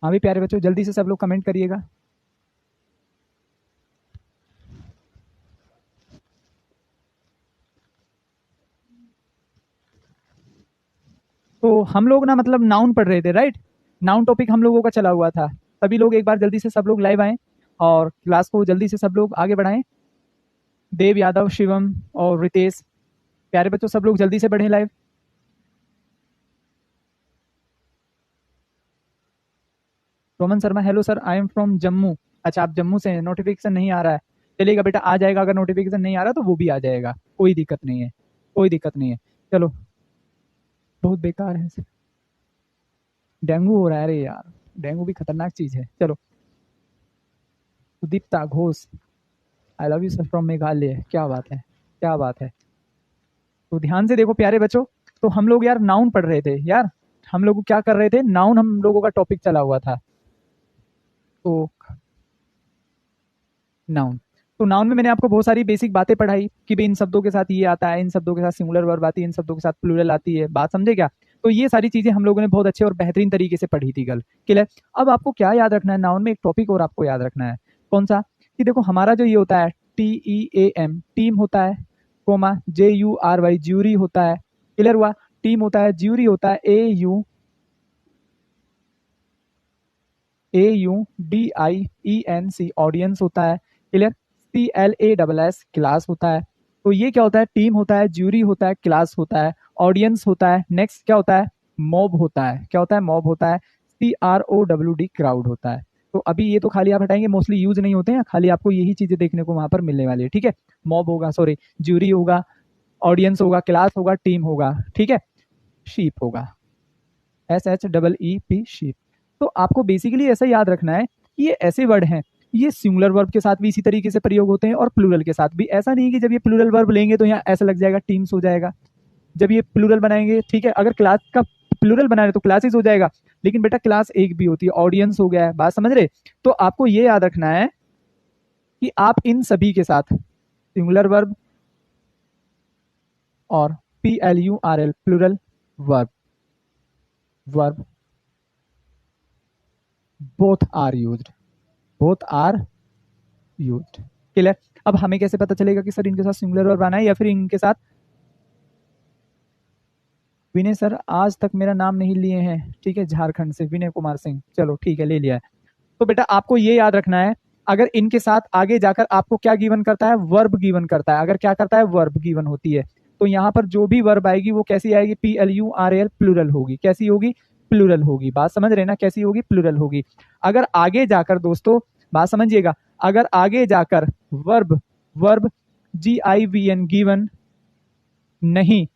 हाँ भी प्यारे बच्चों, जल्दी से सब लोग कमेंट करिएगा। तो हम लोग ना मतलब नाउन पढ़ रहे थे, राइट। नाउन टॉपिक हम लोगों का चला हुआ था। सभी लोग एक बार जल्दी से सब लोग लाइव आए और क्लास को जल्दी से सब लोग आगे बढ़ाएं। देव यादव, शिवम और रितेश, प्यारे बच्चों सब लोग जल्दी से बढ़े live. Roman Sharma, hello sir, I am from Jammu. अच्छा, आप जम्मू से हैं, नोटिफिकेशन नहीं आ रहा है। चलिएगा बेटा, आ जाएगा। अगर नोटिफिकेशन नहीं आ रहा तो वो भी आ जाएगा, कोई दिक्कत नहीं है, कोई दिक्कत नहीं है। चलो, बहुत बेकार है सर। डेंगू हो रहा है, अरे यार डेंगू भी खतरनाक चीज है। चलो, Udipta Ghosh, I love you sir from Meghalaya, क्या बात है, क्या बात है। तो ध्यान से देखो प्यारे बच्चों, तो हम लोग यार नाउन पढ़ रहे थे यार। हम लोग क्या कर रहे थे, नाउन हम लोगों का टॉपिक चला हुआ था। तो नाउन, तो नाउन में मैंने आपको बहुत सारी बेसिक बातें पढ़ाई कि भाई इन शब्दों के साथ ये आता है, इन शब्दों के साथ सिंगुलर वर्ब आती है, इन शब्दों के साथ प्लूरल आती है। बात समझे क्या? तो ये सारी चीजें हम लोगों ने बहुत अच्छे और बेहतरीन तरीके से पढ़ी थी कल। क्लियर? अब आपको क्या याद रखना है, नाउन में एक टॉपिक और आपको याद रखना है। कौन सा? कि देखो हमारा जो ये होता है TEAM, टीम होता है, कोमा JURY, ज्यूरी होता है। क्लियर हुआ? टीम होता है, ज्यूरी होता है, AUDIENC, ऑडियंस होता है। क्लियर? CLASS, क्लास होता है। तो ये क्या होता है, टीम होता है, ज्यूरी होता है, क्लास होता है, ऑडियंस होता है। नेक्स्ट क्या होता है, मॉब होता है। क्या होता है, मॉब होता है। CROWD, क्राउड होता है। तो अभी ये तो खाली आप हटाएंगे, मोस्टली यूज नहीं होते हैं, खाली आपको यही चीजें देखने को वहां पर मिलने वाली है। ठीक है? मॉब होगा, सॉरी, ज्यूरी होगा, ऑडियंस होगा, क्लास होगा, टीम होगा। ठीक है? शीप होगा, SHEEP, शीप। तो आपको बेसिकली ऐसा याद रखना है कि ये ऐसे वर्ड हैं, ये सिंगुलर वर्ब के साथ भी इसी तरीके से प्रयोग होते हैं और प्लूरल के साथ भी। ऐसा नहीं कि जब ये प्लूरल वर्ब लेंगे तो यहाँ ऐसा लग जाएगा टीम्स हो जाएगा। जब ये प्लूरल बनाएंगे, ठीक है, अगर क्लास का प्लूरल बना रहे तो क्लासेस हो जाएगा, लेकिन बेटा क्लास एक भी होती है, ऑडियंस हो गया है। बात समझ रहे? तो आपको ये याद रखना है कि आप इन सभी के साथ सिंगुलर वर्ब और PLURL, plural verb, verb, both are used, both are used. Clear? अब हमें कैसे पता चलेगा कि सर इनके साथ सिंगुलर वर्ब आना है या फिर इनके साथ? विनय सर आज तक मेरा नाम नहीं लिए हैं, ठीक है, झारखंड से विनय कुमार सिंह, चलो ठीक है, ले लिया है। तो बेटा आपको ये याद रखना है, अगर इनके साथ आगे जाकर आपको क्या गिवन करता है, वर्ब गिवन करता है। अगर क्या करता है, वर्ब गिवन होती है, तो यहाँ पर जो भी वर्ब आएगी वो कैसी आएगी, PLURL, प्लूरल होगी। कैसी होगी? प्लूरल होगी। बात समझ रहे ना, कैसी होगी? प्लूरल होगी। अगर आगे जाकर दोस्तों, बात समझिएगा, अगर आगे जाकर वर्ब, वर्ब GIVN, गिवन नहीं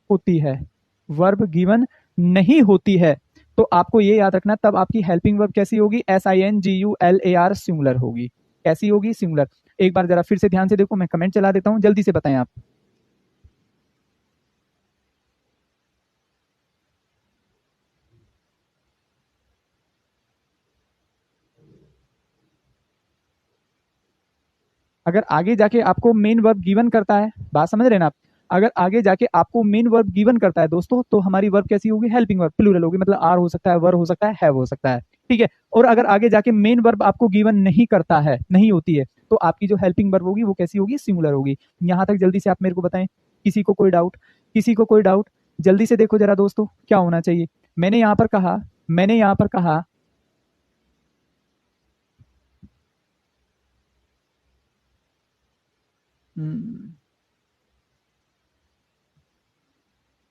होती है, वर्ब गिवन नहीं होती है, तो आपको ये याद रखना, तब आपकी हेल्पिंग वर्ब कैसी होगी, SINGULAR, सिंगुलर होगी। कैसी होगी? सिंगुलर। एक बार जरा फिर से ध्यान से देखो, मैं कमेंट चला देता हूं, जल्दी से बताएं आप। अगर आगे जाके आपको मेन वर्ब गिवन करता है, बात समझ रहे हैं ना आप, अगर आगे जाके आपको मेन वर्ब गिवन करता है दोस्तों, तो हमारी वर्ब कैसी होगी, हेल्पिंग वर्ब, प्लूरल होगी। मतलब आर हो सकता है, वर हो सकता है, हैव हो सकता है। ठीक है? और अगर आगे जाके मेन वर्ब आपको गिवन नहीं करता है, नहीं होती है, तो आपकी जो हेल्पिंग वर्ब होगी वो कैसी होगी, सिंगुलर होगी। यहां तक जल्दी से आप मेरे को बताएं, किसी को कोई डाउट? किसी को कोई डाउट? जल्दी से देखो जरा दोस्तों, क्या होना चाहिए। मैंने यहां पर कहा, मैंने यहां पर कहा,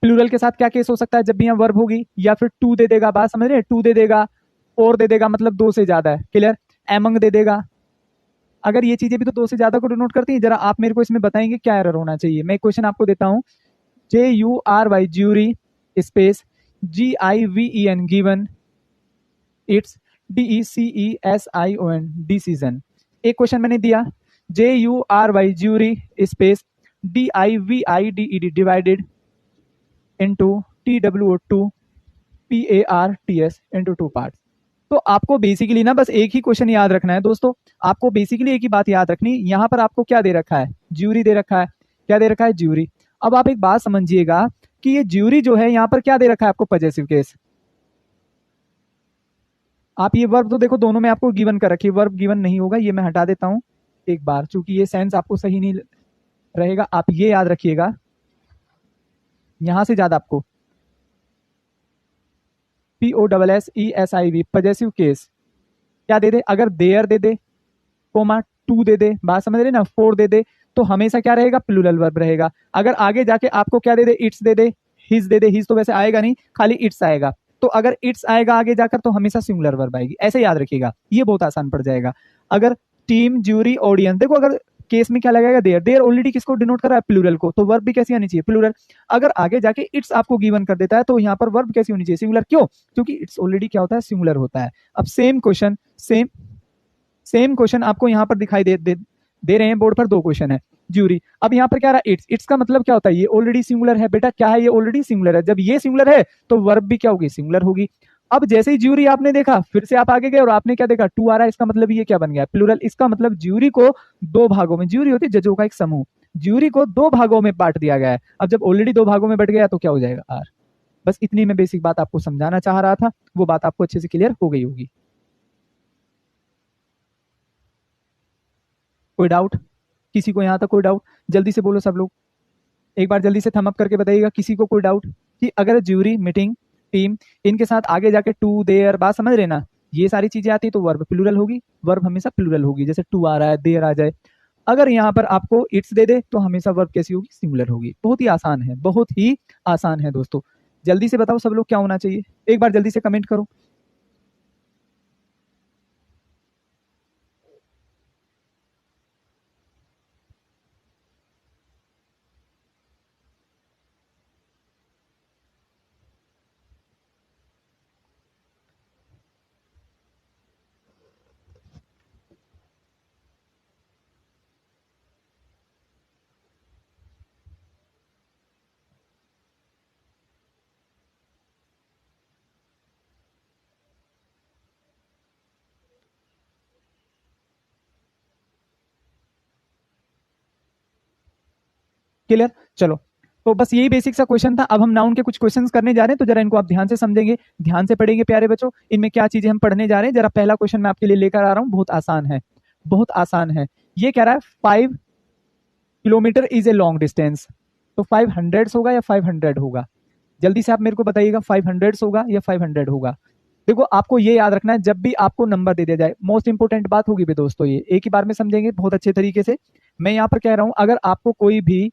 प्लूरल के साथ क्या केस हो सकता है, जब भी यहाँ वर्ब होगी, या फिर टू दे देगा। बात समझ रहे हैं? टू दे देगा, और दे देगा, मतलब दो से ज्यादा है। क्लियर? एमंग दे देगा। अगर ये चीजें भी तो दो से ज्यादा को डिनोट करती है, जरा आप मेरे को इसमें बताएंगे क्या एरर होना चाहिए। मैं क्वेश्चन आपको देता हूँ, JURY, jury, space GIVEN, given, it's DECESION, decision. एक क्वेश्चन मैंने दिया, JURY, jury, space DIVIDED, divided, into TWO2 PARTS, into two part. तो आपको बेसिकली ना बस एक ही क्वेश्चन याद रखना है दोस्तों। आपको बेसिकली एक ही बात याद रखनी, यहां पर आपको क्या दे रखा है, ज्यूरी दे रखा है। क्या दे रखा है? ज्यूरी। अब आप एक बात समझिएगा कि ये ज्यूरी जो है यहाँ पर क्या दे रखा है आपको, पजेसिव केस। आप ये वर्ब तो देखो दोनों में आपको गिवन कर रखी है, वर्ब गिवन नहीं होगा, ये मैं हटा देता हूं एक बार, चूंकि ये सेंस आपको सही नहीं रहेगा। आप ये याद रखिएगा, यहां से ज्यादा आपको POSSESIV पजेसिव केस क्या दे दे, अगर देयर दे दे, कोमा टू दे दे, बात समझ रहे ना, फोर दे दे, तो हमेशा क्या रहेगा, प्लूरल वर्ब रहेगा। अगर आगे जाके आपको क्या दे दे, इट्स दे दे, हिज दे दे, हिज तो वैसे आएगा नहीं, खाली इट्स आएगा, तो अगर इट्स आएगा आगे जाकर तो हमेशा सिंगुलर वर्ब आएगी, ऐसे याद रखिएगा, ये बहुत आसान पड़ जाएगा। अगर टीम, ज्यूरी, ऑडियंस, देखो अगर केस में क्या लगेगा, देयर, देयर ऑलरेडी किसको डिनोट कर रहा है, प्लूरल को, तो वर्ब भी कैसी आनी चाहिए, प्लूरल। अगर आगे जाके इट्स आपको गिवन कर देता है तो यहाँ पर वर्ब कैसी होनी चाहिए, सिंगुलर, क्यों, क्योंकि इट्स ऑलरेडी क्या होता है, सिंगुलर होता है। अब सेम क्वेश्चन आपको यहाँ पर दिखाई दे रहे हैं बोर्ड पर, दो क्वेश्चन है, ज्यूरी। अब यहाँ पर क्या रहा, इट्स, इट्स का मतलब क्या होता है, ये ऑलरेडी सिंगुलर है बेटा, क्या है, ये ऑलरेडी सिंगुलर है, जब ये सिंगुलर है तो वर्ब भी क्या होगी, सिंगुलर होगी। अब जैसे ही ज्यूरी आपने देखा, फिर से आप आगे गए और आपने क्या देखा, टू आ रहा है, इसका मतलब ये क्या बन गया, प्लूरल। इसका मतलब ज्यूरी को दो भागों में, ज्यूरी होती है जजों का एक समूह, ज्यूरी को दो भागों में बांट दिया गया है। अब जब ऑलरेडी दो भागों में बट गया तो क्या हो जाएगा, आर। बस इतनी मैं बेसिक बात आपको समझाना चाह रहा था, वो बात आपको अच्छे से क्लियर हो गई होगी। कोई डाउट, किसी को यहाँ तक कोई डाउट, जल्दी से बोलो सब लोग, एक बार जल्दी से थम अप करके बताइएगा, किसी को कोई डाउट कि अगर ज्यूरी, मीटिंग, टीम, इनके साथ आगे जाके टू, देयर, बात समझ रहे ना, ये सारी चीजें आती है तो वर्ब प्लूरल होगी, वर्ब हमेशा प्लूरल होगी, जैसे टू आ रहा है, देयर आ जाए। अगर यहाँ पर आपको इट्स दे दे तो हमेशा वर्ब कैसी होगी, सिंगुलर होगी। बहुत ही आसान है, बहुत ही आसान है दोस्तों। जल्दी से बताओ सब लोग क्या होना चाहिए, एक बार जल्दी से कमेंट करो। क्लियर, चलो, तो बस यही बेसिक सा क्वेश्चन था। अब हम नाउन के कुछ क्वेश्चंस करने जा रहे हैं, तो जरा इनको आप ध्यान से समझेंगे, ध्यान से पढ़ेंगे प्यारे बच्चों, इनमें क्या चीजें हम पढ़ने जा रहे हैं। जरा पहला क्वेश्चन मैं आपके लिए लेकर आ रहा हूं, बहुत आसान है, बहुत आसान है। ये कह रहा है 5 kilometre is a long distance, तो 500 होगा या 500 होगा, जल्दी से आप मेरे को बताइएगा, 500 होगा या 500 होगा। देखो आपको ये याद रखना है, जब भी आपको नंबर दे दिया जाए, मोस्ट इंपोर्टेंट बात होगी भी दोस्तों, ये एक ही बार में समझेंगे बहुत अच्छे तरीके से। मैं यहाँ पर कह रहा हूं, अगर आपको कोई भी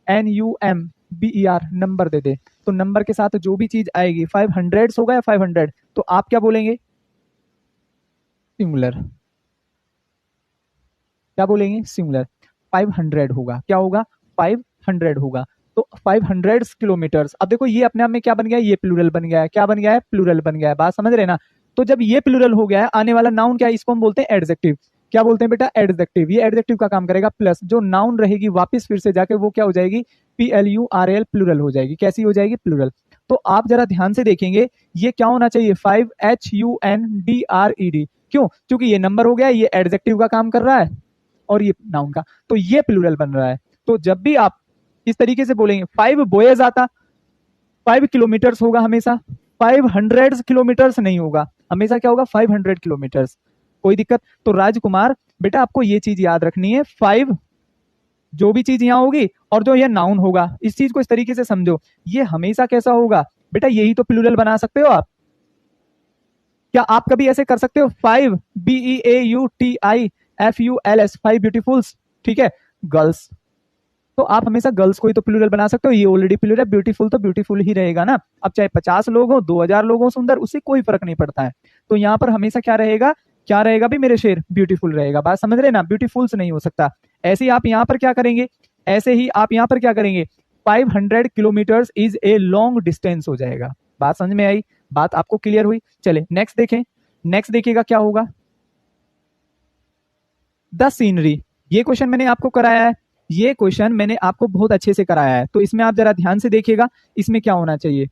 NUMBER नंबर दे दे, तो नंबर के साथ जो भी चीज आएगी, 500 होगा या 500, तो आप क्या बोलेंगे, सिंगुलर, क्या बोलेंगे, सिंगुलर। 500 होगा, क्या होगा, 500 होगा, तो 500 किलोमीटर्स। अब देखो ये अपने आप में क्या बन गया है, ये प्लूरल बन गया है, क्या बन गया है, प्लूरल बन गया है, बात समझ रहे ना। तो जब ये प्लूरल हो गया है, आने वाला नाउन क्या है, इसको हम बोलते हैं एडजेक्टिव। क्या बोलते हैं बेटा, एडजेक्टिव। ये एडजेक्टिव का काम करेगा, प्लस जो नाउन रहेगी वापस फिर से जाके वो क्या हो जाएगी, PLURAL, प्लूरल हो जाएगी। कैसी हो जाएगी, प्लूरल। तो आप जरा ध्यान से देखेंगे, ये क्या होना चाहिए, 5HUNDRED, क्यों, क्योंकि ये नंबर हो गया, ये एडजेक्टिव का काम कर रहा है और ये नाउन का, तो ये प्लूरल बन रहा है। तो जब भी आप इस तरीके से बोलेंगे, 5 बॉयज आता, 5 किलोमीटर्स होगा हमेशा, 500 किलोमीटर्स नहीं होगा, हमेशा क्या होगा, 500 किलोमीटर्स। कोई दिक्कत, तो राजकुमार बेटा आपको ये चीज याद रखनी है, 5 जो भी चीज यहाँ होगी और जो ये नाउन होगा, इस चीज को इस तरीके से समझो, ये हमेशा कैसा होगा बेटा, यही तो प्लूरल बना सकते हो आप। क्या आप कभी ऐसे कर सकते हो, 5 BEAUTIFULS, 5 ब्यूटीफुल्स, ठीक है, गर्ल्स, तो आप हमेशा गर्ल्स को ही तो प्लूरल बना सकते हो, ये ऑलरेडी प्लूरल है, ब्यूटीफुल तो ब्यूटीफुल ही रहेगा ना। अब चाहे 50 लोग हो, 2000 लोग हो सुंदर, उससे कोई फर्क नहीं पड़ता है। तो यहाँ पर हमेशा क्या रहेगा, क्या रहेगा भी मेरे शेर, ब्यूटीफुल रहेगा, बात समझ रहे ना, ब्यूटीफुल्स नहीं हो सकता। ऐसे ही आप यहाँ पर क्या करेंगे, ऐसे ही आप यहाँ पर क्या करेंगे, 500 kilometres is a long distance हो जाएगा। बात समझ में आई, बात आपको क्लियर हुई। चले नेक्स्ट देखें, नेक्स्ट देखिएगा क्या होगा, द सीनरी। ये क्वेश्चन मैंने आपको कराया है, ये क्वेश्चन मैंने आपको बहुत अच्छे से कराया है, तो इसमें आप जरा ध्यान से देखिएगा, इसमें क्या होना चाहिए,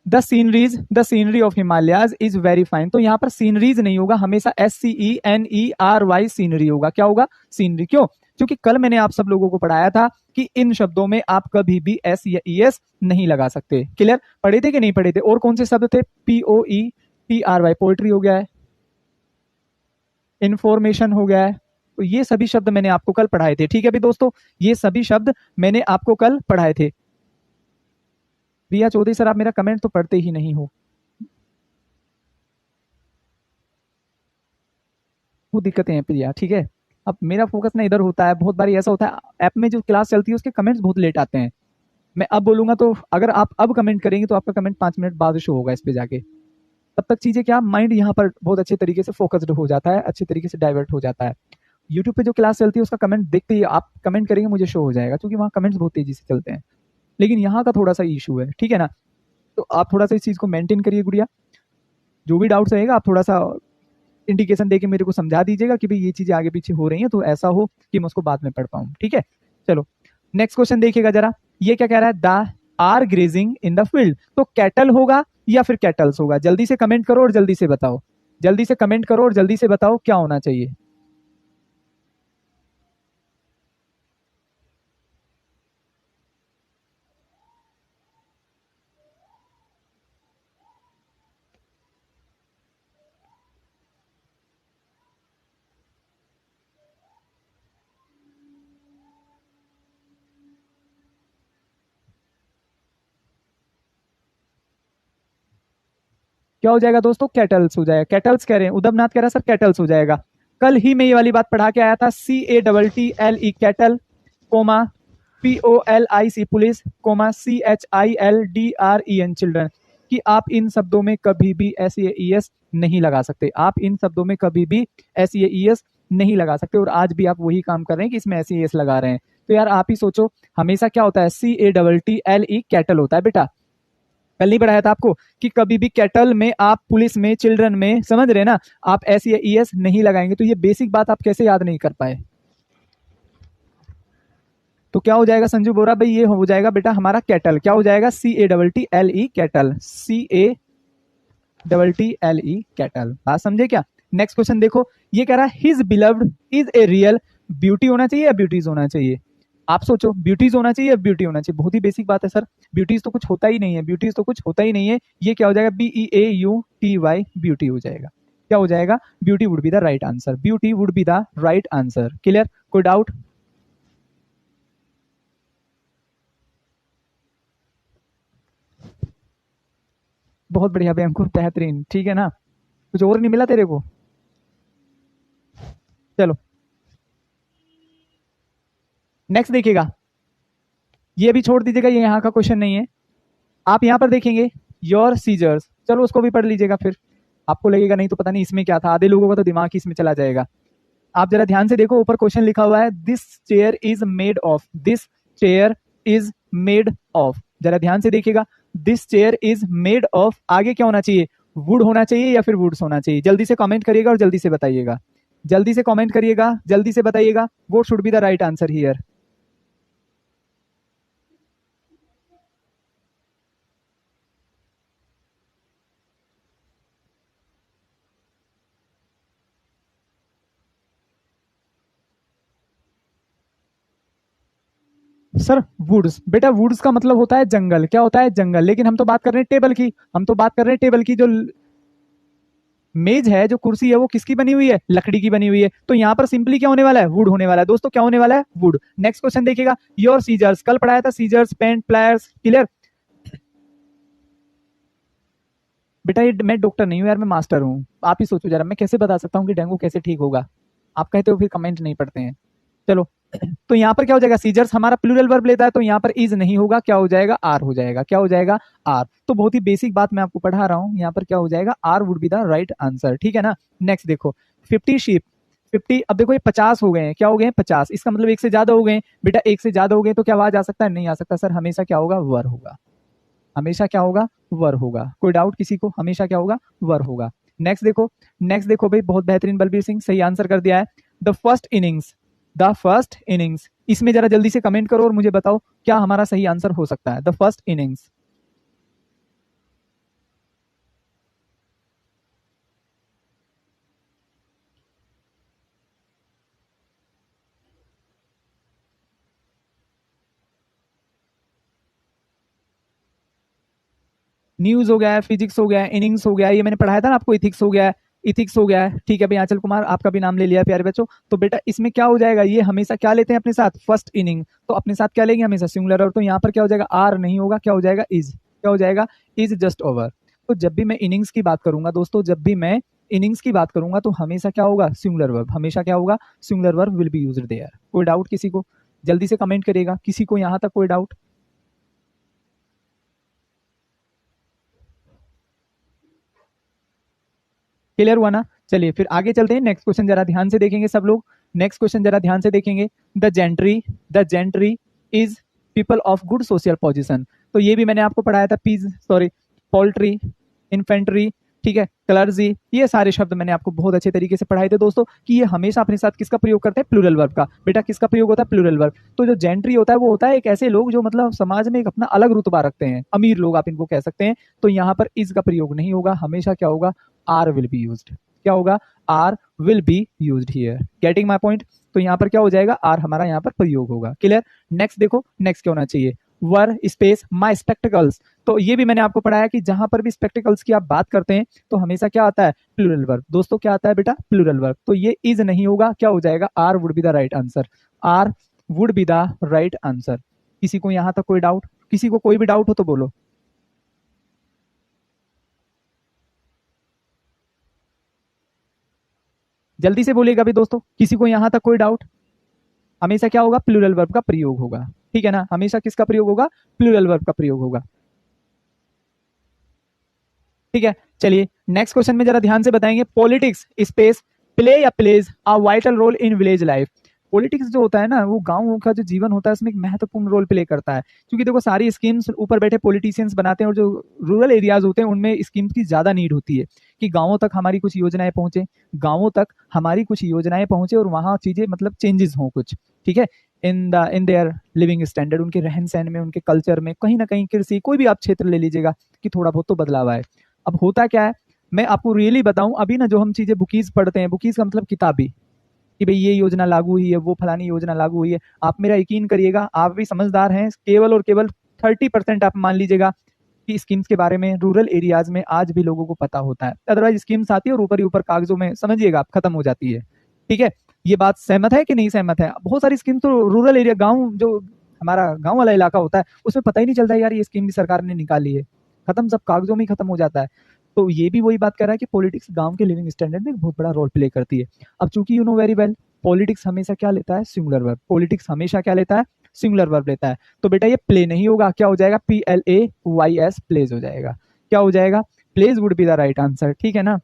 the scenery of Himalayas is very fine, तो यहाँ पर सीनरीज नहीं होगा, हमेशा SCENERY सीनरी होगा। क्या होगा, सीनरी, क्यों, क्योंकि कल मैंने आप सब लोगों को पढ़ाया था कि इन शब्दों में आप कभी भी S या ES नहीं लगा सकते। क्लियर, पढ़े थे कि नहीं पढ़े थे, और कौन से शब्द थे, POE, TRY पोल्ट्री हो गया है, इंफॉर्मेशन हो गया है। तो ये सभी शब्द मैंने आपको कल पढ़ाए थे। ठीक है भी दोस्तों, ये सभी शब्द मैंने आपको कल पढ़ाए थे। प्रिया चौधरी सर, आप मेरा कमेंट तो पढ़ते ही नहीं हो, वो दिक्कतें हैं प्रिया। ठीक है, अब मेरा फोकस ना इधर होता है, बहुत बार ऐसा होता है ऐप में जो क्लास चलती है उसके कमेंट्स बहुत लेट आते हैं। मैं अब बोलूंगा तो अगर आप अब कमेंट करेंगे तो आपका कमेंट 5 मिनट बाद शो होगा इस पे जाके। तब तक चीजें क्या, माइंड यहाँ पर बहुत अच्छे तरीके से फोकस्ड हो जाता है, अच्छे तरीके से डाइवर्ट हो जाता है। यूट्यूब पे जो क्लास चलती है उसका कमेंट देखते ही आप कमेंट करेंगे मुझे शो हो जाएगा, क्योंकि वहाँ कमेंट्स बहुत तेजी से चलते हैं। लेकिन यहाँ का थोड़ा सा इशू है, ठीक है ना। तो आप थोड़ा सा इस चीज को मेंटेन करिए गुड़िया। जो भी डाउट्स रहेगा आप थोड़ा सा इंडिकेशन देके मेरे को समझा दीजिएगा कि भाई ये चीजें आगे पीछे हो रही हैं, तो ऐसा हो कि मैं उसको बाद में पढ़ पाऊँ। ठीक है, चलो नेक्स्ट क्वेश्चन देखिएगा जरा। ये क्या कह रहा है, the are grazing in the field. तो कैटल होगा या फिर कैटल्स होगा, जल्दी से कमेंट करो और जल्दी से बताओ। जल्दी से कमेंट करो और जल्दी से बताओ क्या होना चाहिए। क्या हो जाएगा दोस्तों, कैटल्स हो जाएगा। कैटल्स कह रहे हैं, उद्धव नाथ कह रहा है सर कैटल्स हो जाएगा। कल ही मैं ये वाली बात पढ़ा के आया था, CATTLE cattle, comma POLIC police, comma CHILDREN children, कि आप इन शब्दों में कभी भी SEAES नहीं लगा सकते। आप इन शब्दों में कभी भी SEAES नहीं लगा सकते, और आज भी आप वही काम कर रहे हैं कि इसमें SEAS लगा रहे हैं। तो यार आप ही सोचो, हमेशा क्या होता है, CATTLE कैटल होता है बेटा। कल नहीं पढ़ाया था आपको कि कभी भी कैटल में आप पुलिस में चिल्ड्रन में, समझ रहे ना, आप SEAES नहीं लगाएंगे। तो ये बेसिक बात आप कैसे याद नहीं कर पाए। तो क्या हो जाएगा संजू बोरा भाई, ये हो जाएगा बेटा हमारा कैटल। क्या हो जाएगा, CATTLE कैटल, CATTLE कैटल। बात समझे क्या। नेक्स्ट क्वेश्चन देखो, ये कह रहा है his beloved is a real beauty होना चाहिए या ब्यूटीज होना चाहिए। आप सोचो, ब्यूटीज होना चाहिए या ब्यूटी होना चाहिए। बहुत ही बेसिक बात है सर, ब्यूटीज तो कुछ होता ही नहीं है, ब्यूटीज तो कुछ होता ही नहीं है। ये क्या हो जाएगा, BEAUTY ब्यूटी हो जाएगा। क्या हो जाएगा, beauty would be the right answer, beauty would be the right answer. Clear, कोई डाउट। बहुत बढ़िया भाई अंकुर, बेहतरीन। ठीक है ना, कुछ और नहीं मिला तेरे को। चलो नेक्स्ट देखिएगा, ये भी छोड़ दीजिएगा, ये यहाँ का क्वेश्चन नहीं है। आप यहाँ पर देखेंगे योर सीजर्स, चलो उसको भी पढ़ लीजिएगा, फिर आपको लगेगा नहीं तो पता नहीं इसमें क्या था, आधे लोगों का तो दिमाग ही इसमें चला जाएगा। आप जरा ध्यान से देखो, ऊपर क्वेश्चन लिखा हुआ है this chair is made of, this chair is made of. जरा ध्यान से देखिएगा, this chair is made of, आगे क्या होना चाहिए, वुड होना चाहिए या फिर वुड्स होना चाहिए। जल्दी से कमेंट करिएगा और जल्दी से बताइएगा, जल्दी से कमेंट करिएगा, जल्दी से बताइएगा, वो should be the right answer here. Sir woods, बेटा वुड्स का मतलब होता है जंगल। क्या होता है, जंगल। लेकिन हम तो बात कर रहे हैं टेबल की, हम तो बात कर रहे हैं टेबल की। जो मेज है, जो कुर्सी है, वो किसकी बनी हुई है, लकड़ी की बनी हुई है। तो यहाँ पर सिंपली क्या होने वाला है, वुड होने वाला है दोस्तों। क्या होने वाला है, वुड। नेक्स्ट क्वेश्चन देखिएगा, योर सीजर्स, कल पढ़ाया था सीजर्स, पेन, प्लायर्स। क्लियर बेटा, ये मैं डॉक्टर नहीं हूँ यार, मैं मास्टर हूँ। आप ही सोचो जरा, मैं कैसे बता सकता हूँ कि डेंगू कैसे ठीक होगा। आप कहते हो फिर कमेंट नहीं पढ़ते हैं। चलो तो यहाँ पर क्या हो जाएगा, सीजर्स हमारा प्लूरल वर्ब लेता है, तो यहाँ पर इज नहीं होगा, क्या हो जाएगा, आर हो जाएगा। क्या हो जाएगा, आर। तो बहुत ही बेसिक बात मैं आपको पढ़ा रहा हूँ, यहाँ पर क्या हो जाएगा, are would be the right answer. ठीक है ना। नेक्स्ट देखो, 50 शीप, 50, अब देखो ये 50 हो गए हैं। क्या हो गए हैं, 50। इसका मतलब एक से ज्यादा हो गए बेटा, एक से ज्यादा हो गए तो क्या आवाज आ सकता है, नहीं आ सकता सर। हमेशा क्या होगा, वर होगा। हमेशा क्या होगा, वर होगा। कोई डाउट किसी को, हमेशा क्या होगा, वर होगा। नेक्स्ट देखो, नेक्स्ट देखो भाई, बहुत बेहतरीन बलबीर सिंह, सही आंसर कर दिया है। The first innings, the first innings, इसमें जरा जल्दी से कमेंट करो और मुझे बताओ क्या हमारा सही आंसर हो सकता है, द फर्स्ट इनिंग्स। न्यूज हो गया है, फिजिक्स हो गया है, इनिंग्स हो गया है, ये मैंने पढ़ाया था ना आपको, इथिक्स हो गया है, इथिक्स हो गया है, ठीक है भाई। आंचल कुमार आपका भी नाम ले लिया प्यारे बच्चों। तो बेटा इसमें क्या हो जाएगा, ये हमेशा क्या लेते हैं अपने साथ, फर्स्ट इनिंग, तो अपने साथ क्या लेंगे हमेशा सिंगुलर। और तो यहाँ पर क्या हो जाएगा, आर नहीं होगा, क्या हो जाएगा, इज, क्या हो जाएगा, इज जस्ट ओवर। तो जब भी मैं इनिंग्स की बात करूंगा दोस्तों, जब भी मैं इनिंग्स की बात करूंगा तो हमेशा क्या होगा, सिंगुलर वर्ब, हमेशा क्या होगा, singular verb will be used there. कोई डाउट किसी को, जल्दी से कमेंट करेगा, किसी को यहां तक कोई डाउट। क्लियर हुआ ना। चलिए फिर आगे चलते हैं, नेक्स्ट क्वेश्चन जरा ध्यान से देखेंगे सब लोग। नेक्स्ट क्वेश्चन जरा ध्यान से देखेंगे। The gentry is people of good social position. तो ये भी मैंने आपको पढ़ाया था, पीज सॉरी पोल्ट्री, इन्फेंट्री, ठीक है, क्लर्जी, ये सारे शब्द मैंने आपको बहुत अच्छे तरीके से पढ़ाए थे दोस्तों, कि ये हमेशा अपने साथ किसका प्रयोग करते हैं, प्लूरल वर्ब का। बेटा किसका प्रयोग होता है, प्लूरल वर्ब। तो जो जेंट्री होता है वो होता है एक ऐसे लोग जो मतलब समाज में एक अपना अलग रुतबा रखते हैं, अमीर लोग आप इनको कह सकते हैं। तो यहाँ पर इज का प्रयोग नहीं होगा, हमेशा क्या होगा, आर विल बी यूज्ड। क्या होगा, are will be used here. Getting my point. तो यहाँ पर क्या हो जाएगा, आर हमारा यहाँ पर प्रयोग होगा। क्लियर। नेक्स्ट देखो, नेक्स्ट क्या होना चाहिए, वर स्पेस माई स्पेक्टिकल्स। तो ये भी मैंने आपको पढ़ाया कि जहां पर भी स्पेक्टिकल्स की आप बात करते हैं तो हमेशा क्या आता है, प्लूरल वर्ब। दोस्तों क्या आता है बेटा, प्लूरल वर्ब। तो ये इज नहीं होगा, क्या हो जाएगा, are would be the right answer. Are would be the right answer. किसी को यहां तक कोई डाउट, किसी को कोई भी डाउट हो तो बोलो। जल्दी से बोलिएगा भी दोस्तों, किसी को यहां तक कोई डाउट। हमेशा क्या होगा, प्लूरल वर्ब का प्रयोग होगा, ठीक है ना, हमेशा किसका प्रयोग होगा, प्लूरल वर्ब का प्रयोग होगा। ठीक है। चलिए नेक्स्ट क्वेश्चन में जरा ध्यान से बताएंगे, पॉलिटिक्स स्पेस प्ले या plays a vital role in village life. Politics जो होता है ना, वो गांव का जो जीवन होता है उसमें एक महत्वपूर्ण रोल प्ले करता है। क्योंकि देखो सारी स्कीम्स ऊपर बैठे पॉलिटिशियंस बनाते हैं, और जो रूरल एरियाज होते हैं उनमें स्कीम्स की ज्यादा नीड होती है कि गांवों तक हमारी कुछ योजनाएं पहुंचे, गांवों तक हमारी कुछ योजनाएं पहुंचे और वहां चीजें मतलब चेंजेस हों कुछ, ठीक है, इन देयर लिविंग स्टैंडर्ड, उनके रहन सहन में, उनके कल्चर में, कहीं ना कहीं कृषि, कोई भी आप क्षेत्र ले लीजिएगा कि थोड़ा बहुत तो बदलाव आए। अब होता क्या है, मैं आपको रियली बताऊं, अभी ना जो हम चीजें बुकीज पढ़ते हैं, बुकीज का मतलब किताबी, कि भाई ये योजना लागू हुई है, वो फलानी योजना लागू हुई है, आप मेरा यकीन करिएगा, आप भी समझदार हैं, केवल और केवल 30% आप मान लीजिएगा कि स्कीम्स के बारे में रूरल एरियाज में आज भी लोगों को पता होता है। अदरवाइज स्कीम्स आती है और ऊपर ही ऊपर कागजों में समझिएगा आप खत्म हो जाती है। ठीक है, ये बात सहमत है कि नहीं सहमत है। बहुत सारी स्कीम तो रूरल एरिया, गाँव, जो हमारा गाँव वाला इलाका होता है उसमें पता ही नहीं चलता यार ये स्कीम भी सरकार ने निकाली है, खत्म, सब कागजों में ही खत्म हो जाता है। तो ये भी वही बात कर रहा है कि पॉलिटिक्स गांव के लिविंग स्टैंडर्ड में एक बहुत बड़ा रोल प्ले करती है। अब चूंकि you know very well, politics हमेशा क्या लेता है, सिंगुलर वर्ब। पॉलिटिक्स हमेशा क्या लेता है, सिंगुलर वर्ब लेता है। तो बेटा ये प्ले नहीं होगा, क्या हो जाएगा, PLAYS, प्लेज हो जाएगा। क्या हो जाएगा, plays would be the right answer, ठीक है ना।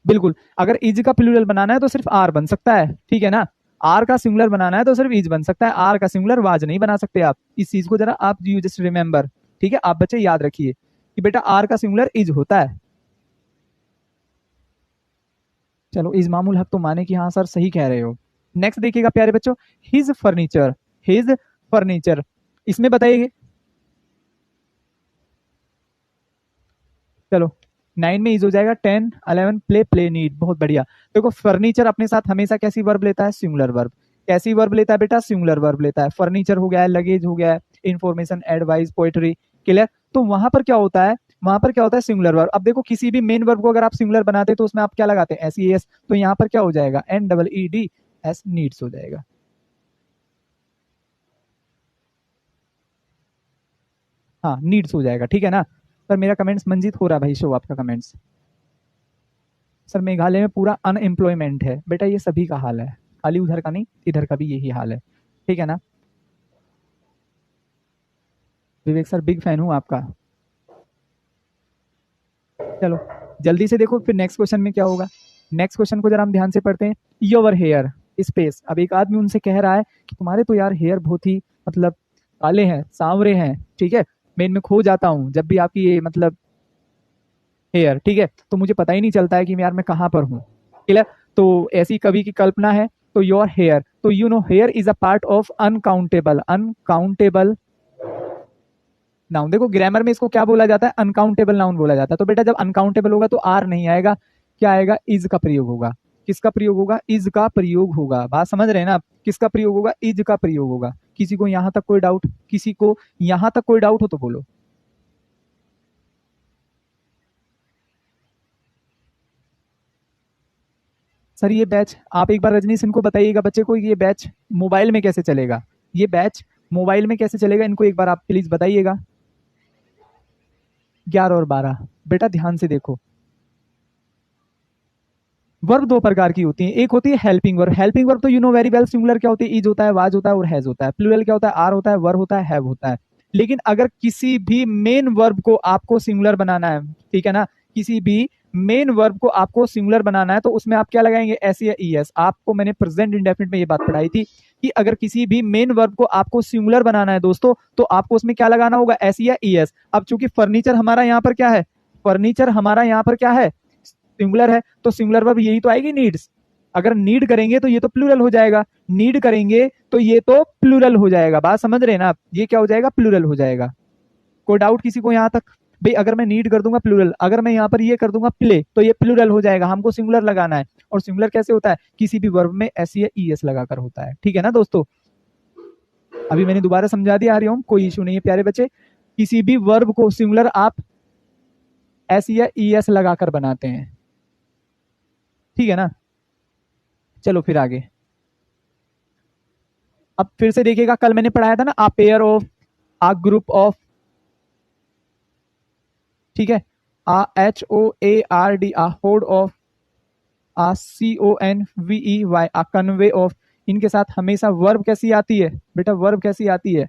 बिल्कुल, अगर इज का प्लूरल बनाना है तो सिर्फ आर बन सकता है, ठीक है ना। आर का सिंगुलर बनाना है तो सिर्फ इज बन सकता है, आर का सिंगुलर वाज नहीं बना सकते आप। इस चीज को जरा आप यू जस्ट रिमेंबर, ठीक है, आप बच्चे याद रखिए कि बेटा आर का सिंगुलर इज होता है। चलो इजमामुल हक तो माने कि हाँ सर सही कह रहे हो। नेक्स्ट देखिएगा प्यारे बच्चों, हिज फर्नीचर, हिज फर्नीचर, इसमें बताइए। चलो 9 में इज हो जाएगा, 10 11 प्ले प्ले नीड, बहुत बढ़िया। देखो फर्नीचर अपने साथ हमेशा कैसी वर्ब लेता है, सिंगुलर वर्ब। कैसी वर्ब लेता है बेटा, सिंगुलर वर्ब लेता है। फर्नीचर हो गया है, लगेज हो गया है, इंफॉर्मेशन, एडवाइस, पोएट्री, क्लियर। तो वहां पर क्या होता है, वहां पर क्या होता है, सिंगुलर वर्ब। अब देखो किसी भी मेन वर्ब को अगर आप सिंगुलर बनाते हैं तो उसमें आप क्या लगाते हैं, SES, तो यहाँ पर क्या हो जाएगा, NEEDS, नीड्स हो जाएगा। हाँ नीड्स हो जाएगा, ठीक है ना। सर मेरा कमेंट्स मंजित हो रहा है भाई, शो आपका कमेंट्स। सर मेघालय में पूरा अनएम्प्लॉयमेंट है, बेटा ये सभी का हाल है, खाली उधर का नहीं, इधर का भी यही हाल है, ठीक है ना। विवेक सर बिग फैन हूँ आपका। चलो जल्दी से देखो फिर नेक्स्ट क्वेश्चन में क्या होगा। नेक्स्ट क्वेश्चन को जरा हम ध्यान से पढ़ते हैं। योर हेयर स्पेस, अब एक आदमी उनसे कह रहा है कि तुम्हारे तो यार हेयर बहुत ही मतलब काले हैं, सांवरे हैं, ठीक है, मैं इनमें खो जाता हूँ जब भी आपकी ये मतलब हेयर, ठीक है, तो मुझे पता ही नहीं चलता है कि यार मैं कहाँ पर हूँ, क्लियर। तो ऐसी कवि की कल्पना है। तो योर हेयर, तो you know here is a part of uncountable, uncountable noun. देखो ग्रामर में इसको क्या बोला जाता है, अनकाउंटेबल नाउन बोला जाता है। तो बेटा जब अनकाउंटेबल होगा तो आर नहीं आएगा, क्या आएगा, इज का प्रयोग होगा। किसका प्रयोग होगा? इज का प्रयोग होगा। बात समझ रहे हैं ना आप? किसका प्रयोग होगा? इज का प्रयोग होगा। किसी को यहां तक कोई डाउट? किसी को यहां तक कोई डाउट हो तो बोलो। सर ये बैच आप एक बार रजनीश इनको बताइएगा बच्चे को, ये बैच मोबाइल में कैसे चलेगा? ये बैच मोबाइल में कैसे चलेगा, इनको एक बार आप प्लीज बताइएगा। 11 और 12 बेटा ध्यान से देखो। वर्ब दो प्रकार की होती है, एक होती है हेल्पिंग वर्ब। हेल्पिंग वर्ब तो you know very well, singular क्या होती है? इज होता है, वाज होता है और हैज होता है। प्लूरल क्या होता है? आर होता है, वर होता है, हैव होता है। लेकिन अगर किसी भी मेन वर्ब को आपको सिंगुलर बनाना है, ठीक है ना, किसी भी मेन वर्ब को आपको सिंगुलर बनाना है तो उसमें आप क्या लगाएंगे? एस या ई एस। आपको मैंने प्रेजेंट इंडेफिनिट में ये बात पढ़ाई थी कि अगर किसी भी मेन वर्ब को आपको सिंगुलर बनाना है दोस्तों, तो आपको उसमें क्या लगाना होगा? एस या ई एस। अब चूंकि फर्नीचर हमारा यहाँ पर क्या है? फर्नीचर हमारा यहाँ पर क्या है? सिंगुलर है, तो सिंगुलर वर्ब यही तो आएगी, नीड्स। अगर नीड करेंगे तो ये तो प्लूरल हो जाएगा, नीड करेंगे तो ये तो प्लूरल हो जाएगा। बात समझ रहे हैं ना आप? ये क्या हो जाएगा? प्लूरल हो जाएगा। कोई डाउट किसी को यहाँ तक? भाई अगर मैं नीड कर दूंगा प्लूरल, अगर मैं यहाँ पर ये कर दूंगा प्ले, तो ये प्लूरल हो जाएगा। हमको सिंगुलर लगाना है, और सिंगुलर कैसे होता है? किसी भी वर्ब में एस या ई एस लगाकर होता है। ठीक है ना दोस्तों? अभी मैंने दोबारा समझा दिया, आ रही हूँ, कोई इशू नहीं है प्यारे बच्चे। किसी भी वर्ब को सिंगुलर आप एस या ई एस लगाकर बनाते हैं। ठीक है ना? चलो फिर आगे। अब फिर से देखिएगा, कल मैंने पढ़ाया था ना, a pair of, a group of, ठीक है, a H O A R D, a hoard of, a C O N V E Y, a convey of. इनके साथ हमेशा वर्ब कैसी आती है बेटा? वर्ब कैसी आती है?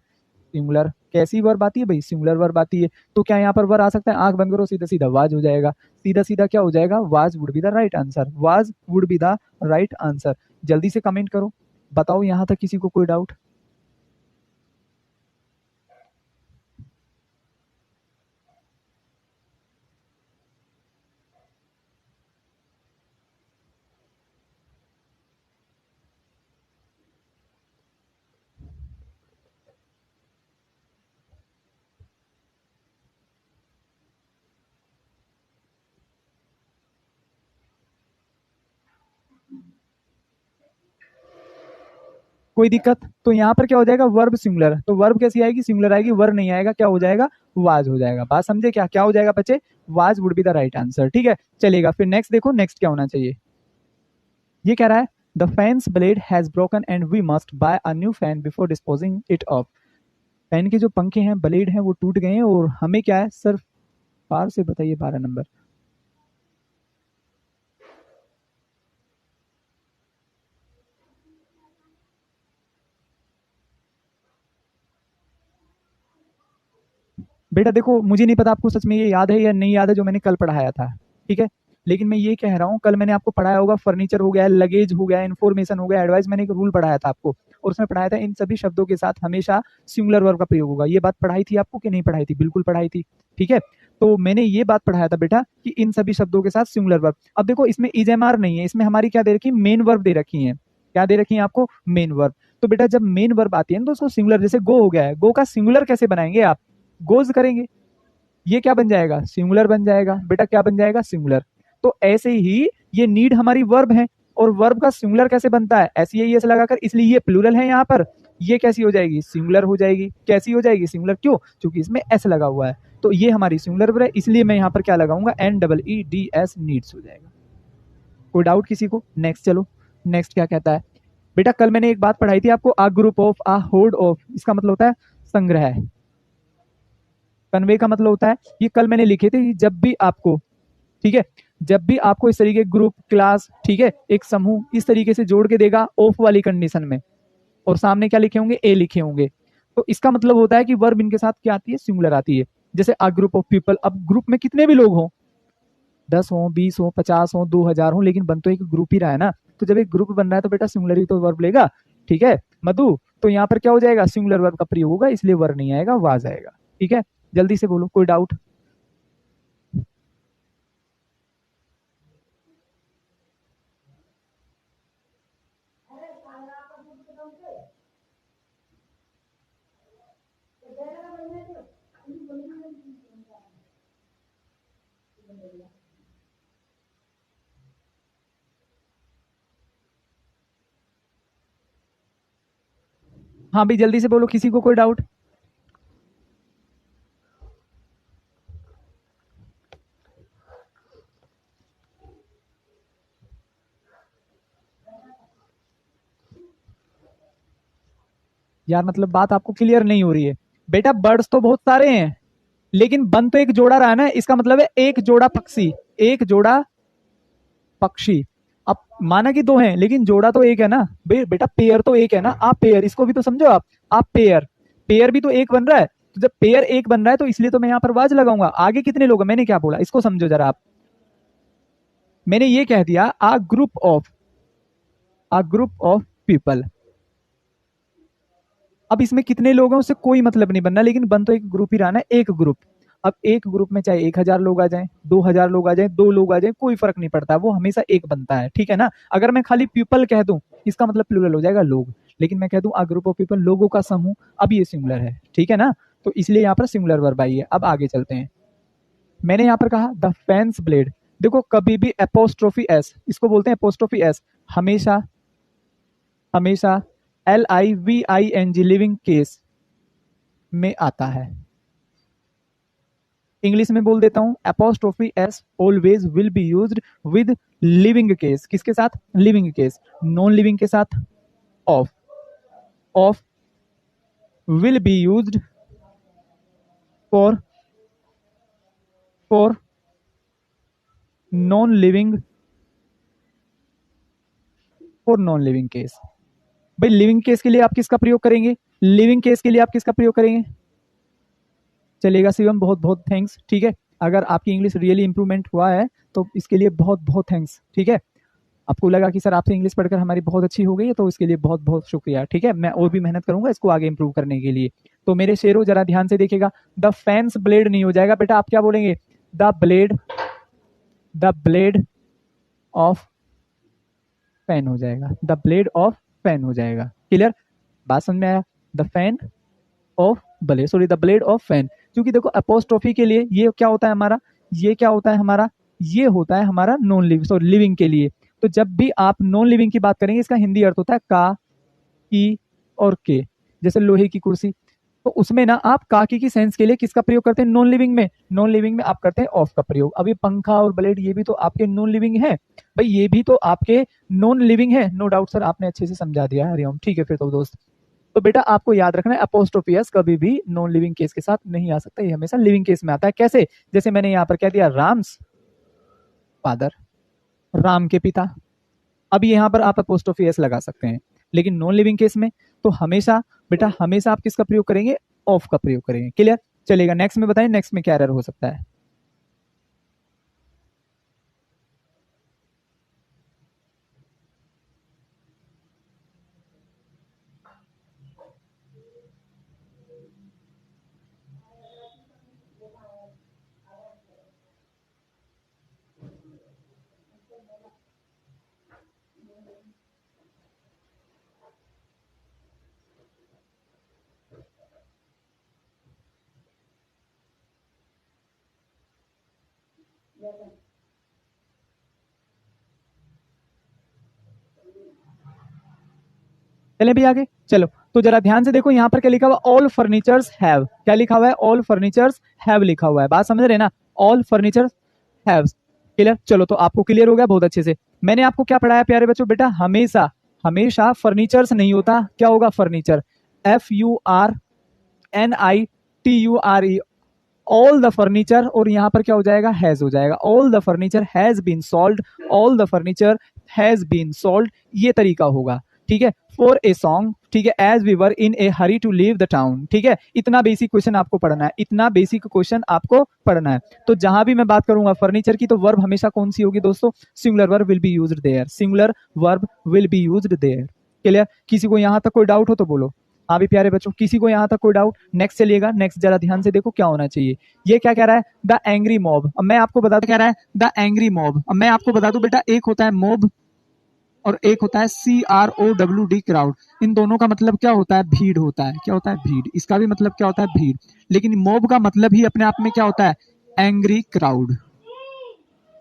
सिंगुलर। कैसी वर्ब आती है भाई? सिंगुलर वर्ब आती है। तो क्या यहाँ पर वर्ब आ सकता है? आंख बंद करो, सीधा सीधा वाज हो जाएगा। सीधा सीधा क्या हो जाएगा? Was would be the right answer. Was would be the right answer. जल्दी से कमेंट करो, बताओ यहाँ तक किसी को कोई डाउट? कोई दिक्कत? तो यहाँ पर क्या हो जाएगा? Verb singular. तो वर्ब कैसी आएगी? सिंगुलर आएगी, वर्ब नहीं आएगा। क्या हो जाएगा? वाज हो जाएगा। बात समझे? क्या क्या हो जाएगा बच्चे? Was would be the right answer. ठीक है, चलेगा। फिर नेक्स्ट देखो, नेक्स्ट क्या होना चाहिए? ये कह रहा है the fans blade has broken and we must buy a new fan before disposing it off. Fan के जो पंखे हैं, ब्लेड हैं, वो टूट गए हैं और हमें क्या है सर? पार से बताइए 12 नंबर। बेटा देखो, मुझे नहीं पता आपको सच में ये याद है या नहीं याद है जो मैंने कल पढ़ाया था, ठीक है, लेकिन मैं ये कह रहा हूँ, कल मैंने आपको पढ़ाया होगा, फर्नीचर हो गया, लगेज हो गया, इन्फॉर्मेशन हो गया, एडवाइस, मैंने एक रूल पढ़ाया था आपको, और उसमें पढ़ाया था इन सभी शब्दों के साथ हमेशा सिंगुलर वर्ब का प्रयोग होगा। ये बात पढ़ाई थी आपको कि नहीं पढ़ाई थी? बिल्कुल पढ़ाई थी। ठीक है, तो मैंने ये बात पढ़ाया था बेटा कि इन सभी शब्दों के साथ सिंगुलर वर्ब। अब देखो इसमें इज एम आर नहीं है, इसमें हमारी क्या दे रखी है? मेन वर्ब दे रखी है। क्या दे रखी है आपको? Main verb. तो बेटा जब मेन वर्ब आती है ना दोस्तों सिंगुलर, जैसे गो हो गया है, गो का सिंगुलर कैसे बनाएंगे आप? गोज करेंगे। ये क्या बन जाएगा? सिंगुलर बन जाएगा बेटा। क्या बन जाएगा? सिंगुलर। तो ऐसे ही ये नीड हमारी वर्ब है, और वर्ब का सिंगुलर कैसे बनता है? एस ई एस लगाकर, इसलिए ये प्लूरल है यहाँ पर। ये कैसी हो जाएगी? सिंगुलर हो जाएगी। कैसी हो जाएगी? सिंगुलर। क्यों? क्योंकि इसमें एस लगा हुआ है। तो ये हमारी सिंगुलर वर्ब है, इसलिए मैं यहाँ पर क्या लगाऊंगा? N double E D S, needs हो जाएगा। कोई डाउट किसी को? नेक्स्ट चलो, नेक्स्ट क्या कहता है बेटा? कल मैंने एक बात पढ़ाई थी आपको, a group of, a hoard of, इसका मतलब होता है संग्रह। कन्वे का मतलब होता है, ये कल मैंने लिखे थे, जब भी आपको, ठीक है, जब भी आपको इस तरीके ग्रुप, क्लास, ठीक है, एक समूह इस तरीके से जोड़ के देगा ऑफ वाली कंडीशन में, और सामने क्या लिखे होंगे? ए लिखे होंगे, तो इसका मतलब होता है कि वर्ब इनके साथ क्या आती है? सिंगुलर आती है। जैसे अ ग्रुप ऑफ पीपल, अब ग्रुप में कितने भी लोग हों, 10 हो, 20 हो, 50 हो, 2000 हो, लेकिन बन तो एक ग्रुप ही रहा है ना। तो जब एक ग्रुप बन रहा है तो बेटा सिंगुलर ही तो वर्ब लेगा। ठीक है मधु, तो यहाँ पर क्या हो जाएगा? सिंगुलर वर्ब का प्रयोग होगा, इसलिए वर्ब नहीं आएगा, वाज आएगा। ठीक है, जल्दी से बोलो, कोई डाउट? हाँ भाई जल्दी से बोलो, किसी को कोई डाउट? यार मतलब बात आपको क्लियर नहीं हो रही है। बेटा बर्ड्स तो बहुत सारे हैं, लेकिन बन तो एक जोड़ा रहा है ना, इसका मतलब है एक जोड़ा पक्षी, एक जोड़ा पक्षी। अब माना कि दो हैं, लेकिन जोड़ा तो एक है ना। बेटा पेयर तो एक है ना, आप पेयर, इसको भी तो समझो आप पेयर, पेयर भी तो एक बन रहा है। तो जब पेयर एक बन रहा है तो इसलिए तो मैं यहाँ पर वाज लगाऊंगा। आगे कितने लोग हैं, मैंने क्या बोला, इसको समझो जरा आप। मैंने ये कह दिया अ ग्रुप ऑफ पीपल। अब इसमें कितने लोग हैं उससे कोई मतलब नहीं बनना, लेकिन बन तो एक ग्रुप ही रहा ना, एक ग्रुप। अब एक ग्रुप में चाहे 1000 लोग आ जाएं, 2000 लोग आ जाएं, 2 लोग आ जाएं, कोई फर्क नहीं पड़ता, वो हमेशा एक बनता है, ठीक है ना। अगर मैं खाली पीपल कह दूं, इसका मतलब प्लूरल हो जाएगा लोग, लेकिन मैं कह दूं अ ग्रुप ऑफ पीपल, लोगों का समूह, अब ये सिंगुलर है, ठीक है ना। तो इसलिए यहाँ पर सिंगुलर वर्ब आई है। अब आगे चलते हैं। मैंने यहाँ पर कहा द फैंस ब्लेड। देखो कभी भी एपोस्ट्रोफी एस, इसको बोलते हैं एपोस्ट्रोफी एस, हमेशा हमेशा LIVING लिविंग केस में आता है। इंग्लिश में बोल देता हूं, apostrophe S always will be used with living case. किसके साथ? Living case. नॉन लिविंग के साथ of. Of will be used for for non living, for non living case. भाई लिविंग केस के लिए आप किसका प्रयोग करेंगे? लिविंग केस के लिए आप किसका प्रयोग करेंगे? चलेगा शिवम, बहुत बहुत थैंक्स, ठीक है। अगर आपकी इंग्लिश रियली इंप्रूवमेंट हुआ है तो इसके लिए बहुत बहुत थैंक्स, ठीक है। आपको लगा कि सर आपसे इंग्लिश पढ़कर हमारी बहुत अच्छी हो गई है, तो इसके लिए बहुत बहुत शुक्रिया, ठीक है। मैं और भी मेहनत करूंगा इसको आगे इंप्रूव करने के लिए। तो मेरे शेरों जरा ध्यान से देखिएगा, द फैंस ब्लेड नहीं हो जाएगा बेटा, आप क्या बोलेंगे? द ब्लेड ऑफ फैन हो जाएगा, द ब्लेड ऑफ फैन हो जाएगा। क्लियर? बात समझ में आया? The fan of blade, sorry the blade of fan. क्योंकि देखो अपोस्ट्रोफी के लिए ये क्या होता है हमारा, ये क्या होता है हमारा, ये होता है हमारा नॉन लिविंग, सॉरी लिविंग के लिए। तो जब भी आप नॉन लिविंग की बात करेंगे, इसका हिंदी अर्थ होता है का, की और के। जैसे लोहे की कुर्सी, तो उसमें ना आप काकी की सेंस के लिए किसका प्रयोग करते हैं? नॉन लिविंग में। नॉन लिविंग में आप करते हैं ऑफ का प्रयोग। अब ये पंखा और ब्लेड, ये भी तो आपके नॉन लिविंग है भाई, ये भी तो आपके नॉन लिविंग है। नो डाउट सर, आपने अच्छे से समझा दिया, हरिओम, ठीक है फिर तो दोस्त। तो बेटा आपको याद रखना है अपोस्ट्रोफी एस कभी भी नॉन लिविंग केस के साथ नहीं आ सकता, ये हमेशा लिविंग केस में आता है। कैसे? जैसे मैंने यहाँ पर कह दिया राम्स फादर, राम के पिता। अब यहाँ पर आप अपोस्ट्रोफी एस लगा सकते हैं, लेकिन नॉन लिविंग केस में तो हमेशा बेटा, हमेशा आप किसका प्रयोग करेंगे? ऑफ का प्रयोग करेंगे। क्लियर? चलेगा, नेक्स्ट में बताएं, नेक्स्ट में क्या एरर हो सकता है। चले भी आगे, चलो। तो जरा ध्यान से देखो, यहाँ पर क्या लिखा हुआ? All furnitures have. क्या लिखा हुआ है? ऑल फर्नीचर्स हैव लिखा हुआ है। बात समझ रहे ना? All furnitures have. क्लियर? चलो, तो आपको क्लियर हो गया बहुत अच्छे से। मैंने आपको क्या पढ़ाया प्यारे बच्चों? बेटा हमेशा हमेशा फर्नीचर्स नहीं होता, क्या होगा? Furniture. FURNITURE, all the furniture, और यहाँ पर क्या हो जाएगा? हैज हो जाएगा। All the furniture has been sold, all the furniture has been sold, ये तरीका होगा, ठीक है। फॉर ए सॉन्ग, ठीक है, as we were in a hurry to leave the town, ठीक है। इतना बेसिक क्वेश्चन आपको पढ़ना है, इतना बेसिक क्वेश्चन आपको पढ़ना है। तो जहां भी मैं बात करूंगा फर्नीचर की, तो वर्ब हमेशा कौन सी होगी दोस्तों? Singular verb will be used there, singular verb will be used there. Clear? किसी को यहां तक कोई डाउट हो तो बोलो। हाँ भी प्यारे बच्चों, किसी को यहाँ तक कोई डाउट? नेक्स्ट चलिएगा, नेक्स्ट जरा ध्यान से देखो क्या होना चाहिए। ये क्या कह रहा है? The angry mob. अब मैं आपको बता दूं, कह रहा है द एंग्री मॉब। अब मैं आपको बता दूं बेटा, एक होता है मॉब और एक होता है CROWD, क्राउड। इन दोनों का मतलब क्या होता है? भीड़ होता है। क्या होता है? भीड़। इसका भी मतलब क्या होता है? भीड़। लेकिन मॉब का मतलब ही अपने आप में क्या होता है? Angry crowd.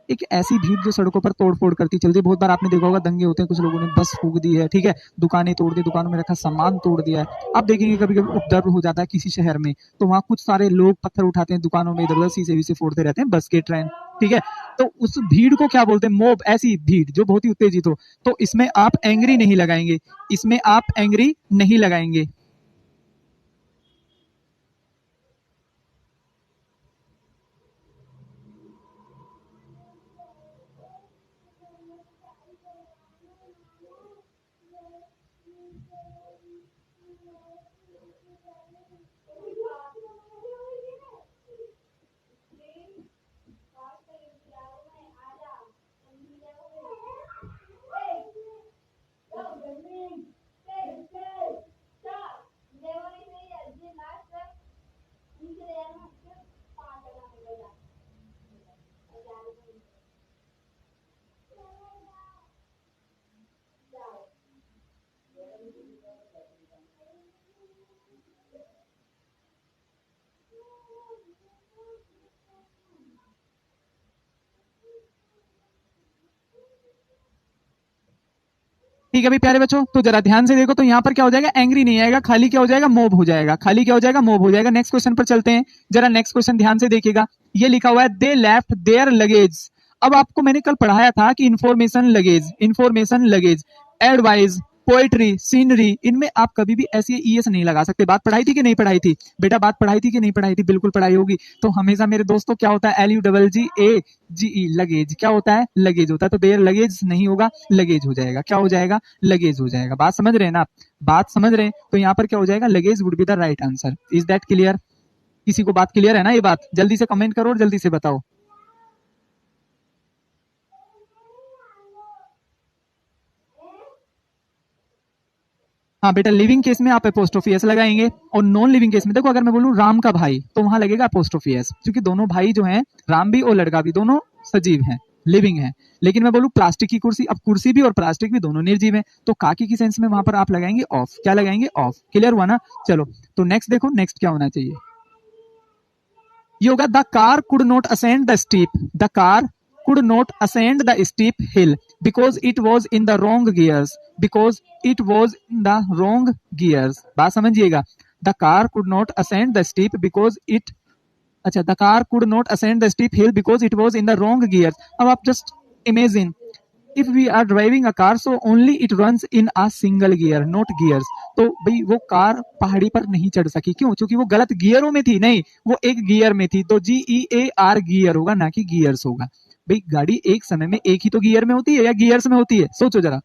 एक ऐसी भीड़ जो सड़कों पर तोड़ फोड़ करती चलती है। बहुत बार आपने देखा होगा दंगे होते हैं, कुछ लोगों ने बस फूक दी है, ठीक है, दुकानें तोड़ दी, दुकानों में रखा सामान तोड़ दिया है। आप देखेंगे कभी कभी उपद्रव हो जाता है किसी शहर में, तो वहां कुछ सारे लोग पत्थर उठाते हैं, दुकानों में इधर उधर शीशे वीसे फोड़ते रहते हैं, बस के ट्रेन, ठीक है। तो उस भीड़ को क्या बोलते हैं? मोब। ऐसी भीड़ जो बहुत ही उत्तेजित हो। तो इसमें आप एंग्री नहीं लगाएंगे, इसमें आप एंग्री नहीं लगाएंगे। ठीक है भाई प्यारे बच्चों, तो जरा ध्यान से देखो, तो यहाँ पर क्या हो जाएगा? एंग्री नहीं आएगा, खाली क्या हो जाएगा? मोब हो जाएगा। खाली क्या हो जाएगा? मोब हो जाएगा। नेक्स्ट क्वेश्चन पर चलते हैं। जरा नेक्स्ट क्वेश्चन ध्यान से देखिएगा। ये लिखा हुआ है दे लेफ्ट देयर लगेज। अब आपको मैंने कल पढ़ाया था कि information luggage, advice, poetry, scenery, इनमें आप कभी भी ऐसी ईएस नहीं लगा सकते। बात पढ़ाई थी कि नहीं पढ़ाई थी? बेटा बात पढ़ाई थी कि नहीं पढ़ाई थी? बिल्कुल पढ़ाई होगी। तो हमेशा मेरे दोस्तों क्या होता है? LUGGE luggage. क्या होता है? लगेज होता है। तो देयर लगेज नहीं होगा, लगेज हो जाएगा। क्या हो जाएगा? लगेज हो जाएगा। बात समझ रहे हैं ना आप? बात समझ रहे हैं? तो यहाँ पर क्या हो जाएगा? Luggage would be the right answer. Is that clear? किसी को बात क्लियर है ना? ये बात जल्दी से कमेंट करो और जल्दी से बताओ। हाँ बेटा, लिविंग केस में आप अपोस्ट्रोफी एस लगाएंगे, और नॉन लिविंग केस में देखो, अगर मैं बोलूं राम का भाई, तो वहां लगेगा अपोस्ट्रोफी एस, क्योंकि दोनों भाई जो हैं, राम भी और लड़का भी, दोनों सजीव हैं, लिविंग हैं। लेकिन मैं बोलूं प्लास्टिक की कुर्सी, अब कुर्सी भी और प्लास्टिक भी दोनों निर्जीव हैं, तो काकी की सेंस में वहां पर आप लगाएंगे ऑफ। क्या लगाएंगे? ऑफ। क्लियर हुआ ना? चलो, तो नेक्स्ट देखो, नेक्स्ट क्या होना चाहिए? ये होगा the car could not ascend the steep, the car could not ascend the steep hill because it was in the wrong gears, because it was in the wrong gears। बात समझिएगा। the car could not ascend the steep because it, अच्छा, the car could not ascend the steep hill because it was in the wrong gears। अब आप just imagine, if we are driving a car so only it runs in a single gear not gears। तो भाई वो car पहाड़ी पर नहीं चढ़ सकी, क्यों? क्योंकि वो गलत गियरों में थी, नहीं, वो एक गियर में थी। तो GEAR गियर होगा, ना कि गियर्स होगा। भाई गाड़ी एक समय में एक ही तो गियर में होती है या गियर्स में होती है? सोचो जरा।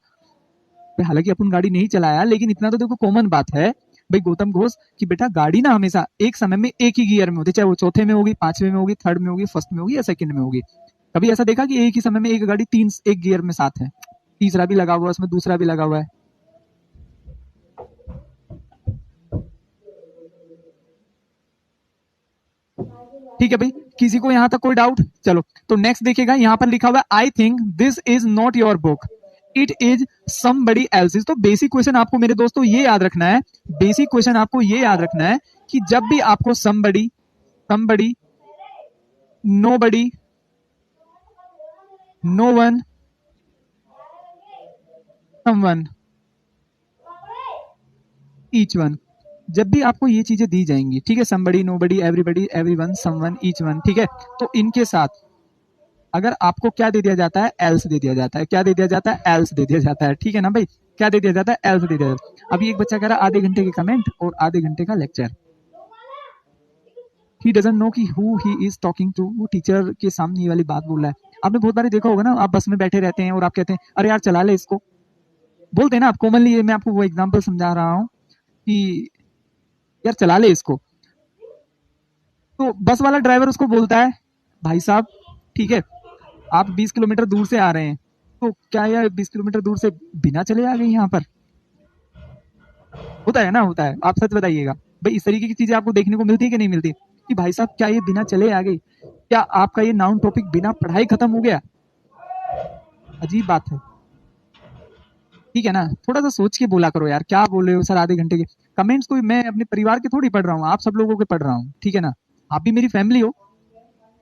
हालांकि अपन गाड़ी नहीं चलाया, लेकिन इतना तो देखो कॉमन बात है भाई गौतम घोष, कि बेटा गाड़ी ना हमेशा एक समय में एक ही गियर में होती है, चाहे वो चौथे में होगी, पांचवें में होगी, थर्ड में होगी, फर्स्ट में होगी या सेकंड में होगी। कभी ऐसा देखा कि एक ही समय में एक गाड़ी तीन एक गियर में साथ है, तीसरा भी लगा हुआ है उसमें, दूसरा भी लगा हुआ है? ठीक है भाई, किसी को यहां तक कोई डाउट? चलो, तो नेक्स्ट देखिएगा, यहां पर लिखा हुआ है I think this is not your book, it is somebody else's. तो बेसिक क्वेश्चन आपको मेरे दोस्तों ये याद रखना है, बेसिक क्वेश्चन आपको ये याद रखना है कि जब भी आपको somebody, somebody, nobody, no one, someone, each one, जब भी आपको ये चीजें दी जाएंगी, ठीक है, somebody, nobody, everybody, everyone, someone, each one, ठीक है, तो इनके साथ अगर आपको क्या दे दिया जाता है? एल्स दे दिया जाता है। क्या दे दिया जाता है? एल्स दे दिया जाता है। ठीक है ना भाई? क्या दे दिया जाता है? एल्स दे दिया जाता है। अभी एक बच्चा कह रहा है आधे घंटे के कमेंट और आधे घंटे का लेक्चर। ही डजंट नो कि who he is talking to, वो टीचर के सामने ये वाली बात बोल रहा है। आपने बहुत बार देखा होगा ना, आप बस में बैठे रहते हैं और आप कहते हैं अरे यार चला ले इसको, बोलते हैं ना आप कॉमनली। मैं आपको वो एग्जाम्पल समझा रहा हूँ कि यार चला ले इसको, तो बस वाला ड्राइवर उसको बोलता है भाई साहब ठीक है, आप 20 किलोमीटर दूर से आ रहे हैं, तो क्या यार 20 किलोमीटर दूर से बिना चले आ गए यहाँ पर? होता है ना? होता है। आप सच बताइएगा भाई, इस तरीके की चीजें आपको देखने को मिलती है कि नहीं मिलती? कि भाई साहब क्या ये बिना चले आ गई? क्या आपका ये नाउन टॉपिक बिना पढ़ाई खत्म हो गया? अजीब बात है। ठीक है ना? थोड़ा सा सोच के बोला करो यार, क्या बोल रहे हो सर आधे घंटे के कमेंट्स? कोई मैं अपने परिवार के थोड़ी पढ़ रहा हूँ, आप सब लोगों के पढ़ रहा हूँ, ठीक है ना? आप भी मेरी फैमिली हो,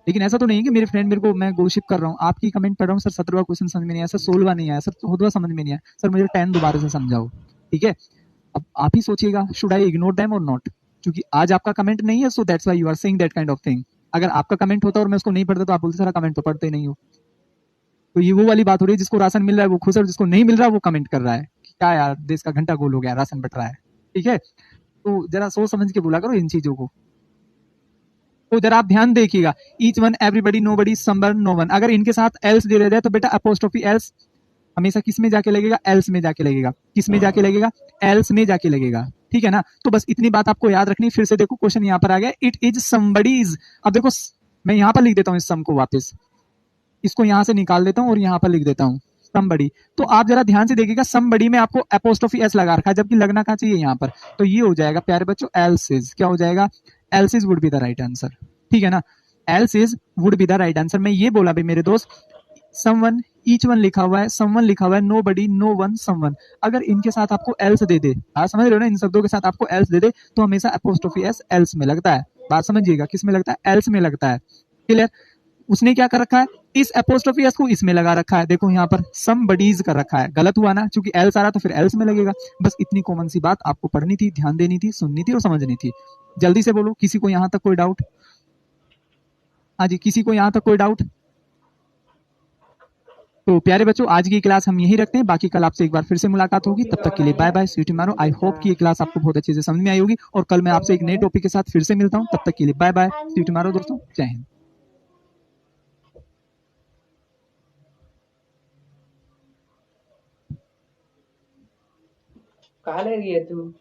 लेकिन ऐसा तो नहीं है कि मेरे फ्रेंड मेरे को मैं गोशिप कर रहा हूँ, आपकी कमेंट पढ़ रहा हूँ सर 17वां क्वेश्चन समझ में नहीं आया सर, 16वां नहीं आया सर, 14वां समझ में नहीं आया सर, मुझे 10 दोबारा से समझाओ, ठीक है। अब आप ही सोचिएगा शुड आई इग्नोर देम और नॉट, क्योंकि आज आपका कमेंट नहीं है, so that's why you are saying that kind of thing. अगर आपका कमेंट होता और मैं उसको नहीं पढ़ता तो आप बोलते सर कमेंट तो पढ़ते नहीं हो। तो ये वो वाली बात हो रही है, जिसको राशन मिल रहा है वो खुश है, और जिसको नहीं मिल रहा वो कमेंट कर रहा है कि क्या यार देश का घंटा गोल हो गया, राशन बट रहा है, ठीक है। तो जरा सोच समझ के बोला करो इन चीजों को। तो जरा आप ध्यान देखिएगा, each one, everybody, nobody, someone, no one, अगर इनके साथ एल्स दे दिया तो बेटा अपोस्ट्रोफी एल्स हमेशा किस में जाके लगेगा, एल्स में जाके लगेगा, किस में जाके लगेगा, एल्स में जाके लगेगा, ठीक है ना। तो बस इतनी बात आपको याद रखनी। फिर से देखो क्वेश्चन यहाँ पर आ गया, इट इज समबडीज। अब देखो मैं यहाँ पर लिख देता हूँ इस सम को, वापस इसको यहाँ से निकाल देता हूँ और यहाँ पर लिख देता हूँ समबडी। तो आप जरा ध्यान से देखिएगा, समबडी में आपको अपोस्ट्रोफी एस लगा रखा है, जबकि लगना कहाँ चाहिए यहाँ पर, तो ये हो जाएगा प्यारे बच्चों एल्स इज, क्या हो जाएगा, else is would be the right answer, ठीक है ना। Else is would be the right answer. मैं ये बोला भाई मेरे दोस्त, समवन, ईच वन लिखा हुआ है, समवन लिखा हुआ है, नो बडी, नो वन, समवन, अगर इनके साथ आपको एल्स दे दे, आप समझ रहे हो ना, इन शब्दों के साथ आपको एल्स दे दे तो हमेशा अपोस्ट्रोफी एस एल्स में लगता है। बात समझिएगा, किस में लगता है, एल्स में लगता है, क्लियर। उसने क्या कर रखा है, इस अपोस्ट्रोफी एस को इसमें लगा रखा है, देखो यहाँ पर सम बडीज कर रखा है, गलत हुआ ना, क्योंकि एल्स आ रहा तो फिर एल्स में लगेगा। बस इतनी कॉमन सी बात आपको पढ़नी थी, ध्यान देनी थी, सुननी थी और समझनी थी। जल्दी से बोलो, किसी को यहाँ तक कोई डाउट? हाँ जी, किसी को यहाँ तक कोई डाउट? तो प्यारे बच्चों आज की क्लास हम यहीं रखते हैं, बाकी कल आपसे एक बार फिर से मुलाकात होगी, तब तक के लिए bye bye, see you tomorrow. I hope कि ये क्लास आपको बहुत अच्छे से समझ में आई होगी, और कल मैं आपसे एक नए टॉपिक के साथ फिर से मिलता हूँ, तब तक के लिए bye bye, see you tomorrow दोस्तों, जय हिंद। कहाँ ले रही है तू?